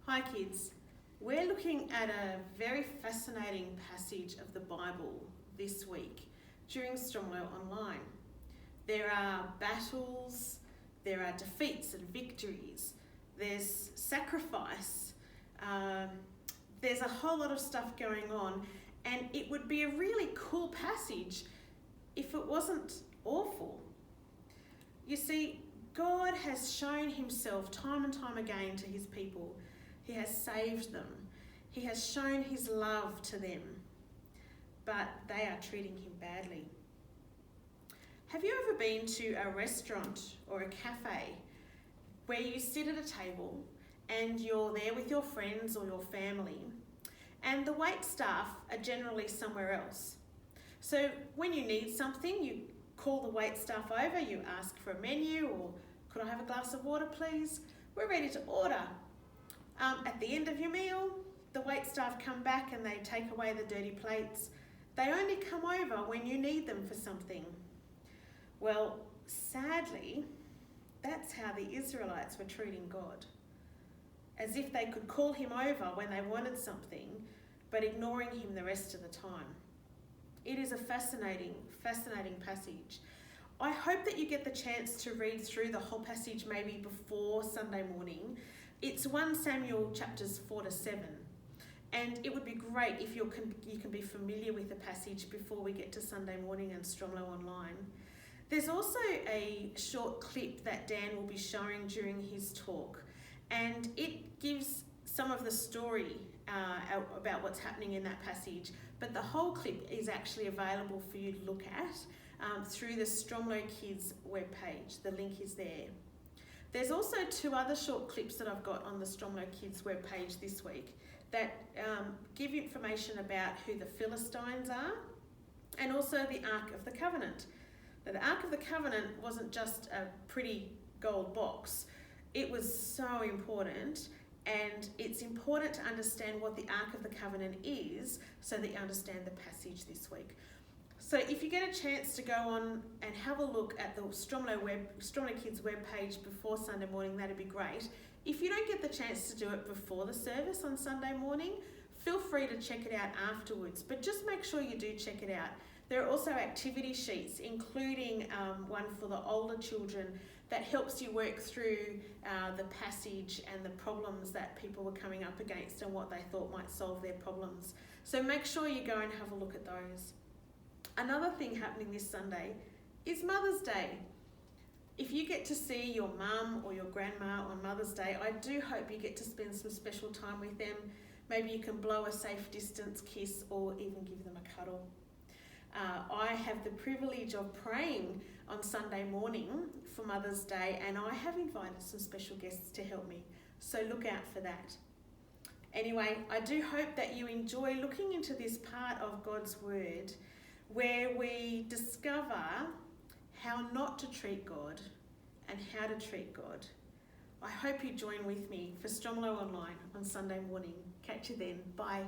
Hi kids, we're looking at a very fascinating passage of the Bible this week during Stromlo Online. There are battles, there are defeats and victories, there's sacrifice, there's a whole lot of stuff going on, and it would be a really cool passage if it wasn't awful. You see, God has shown himself time and time again to his people. He has saved them. He has shown his love to them, but they are treating him badly. Have you ever been to a restaurant or a cafe where you sit at a table and you're there with your friends or your family, and the wait staff are generally somewhere else? So when you need something, you call the wait staff over, you ask for a menu, or could I have a glass of water please? We're ready to order. At the end of your meal, the wait staff come back and they take away the dirty plates. They only come over when you need them for something. Well, sadly, that's how the Israelites were treating God. As if they could call him over when they wanted something, but ignoring him the rest of the time. It is a fascinating passage. I hope that you get the chance to read through the whole passage maybe before Sunday morning. It's 1 Samuel chapters 4 to 7. And it would be great if you can be familiar with the passage before we get to Sunday morning and Stromlo Online. There's also a short clip that Dan will be showing during his talk, and it gives some of the story about what's happening in that passage, but the whole clip is actually available for you to look at through the Stromlo Kids webpage. The link is there. There's also 2 other short clips that I've got on the Stromlo Kids webpage this week that give information about who the Philistines are and also the Ark of the Covenant. Now, the Ark of the Covenant wasn't just a pretty gold box. It was so important, and it's important to understand what the Ark of the Covenant is so that you understand the passage this week. So if you get a chance to go on and have a look at the Stromlo Kids webpage before Sunday morning, that'd be great. If you don't get the chance to do it before the service on Sunday morning, feel free to check it out afterwards, but just make sure you do check it out. There are also activity sheets, including one for the older children that helps you work through the passage and the problems that people were coming up against and what they thought might solve their problems. So make sure you go and have a look at those. Another thing happening this Sunday is Mother's Day. If you get to see your mum or your grandma on Mother's Day, I do hope you get to spend some special time with them. Maybe you can blow a safe distance kiss or even give them a cuddle. I have the privilege of praying on Sunday morning for Mother's Day, and I have invited some special guests to help me, so look out for that. Anyway, I do hope that you enjoy looking into this part of God's Word where we discover how not to treat God and how to treat God. I hope you join with me for Stromlo Online on Sunday morning. Catch you then. Bye.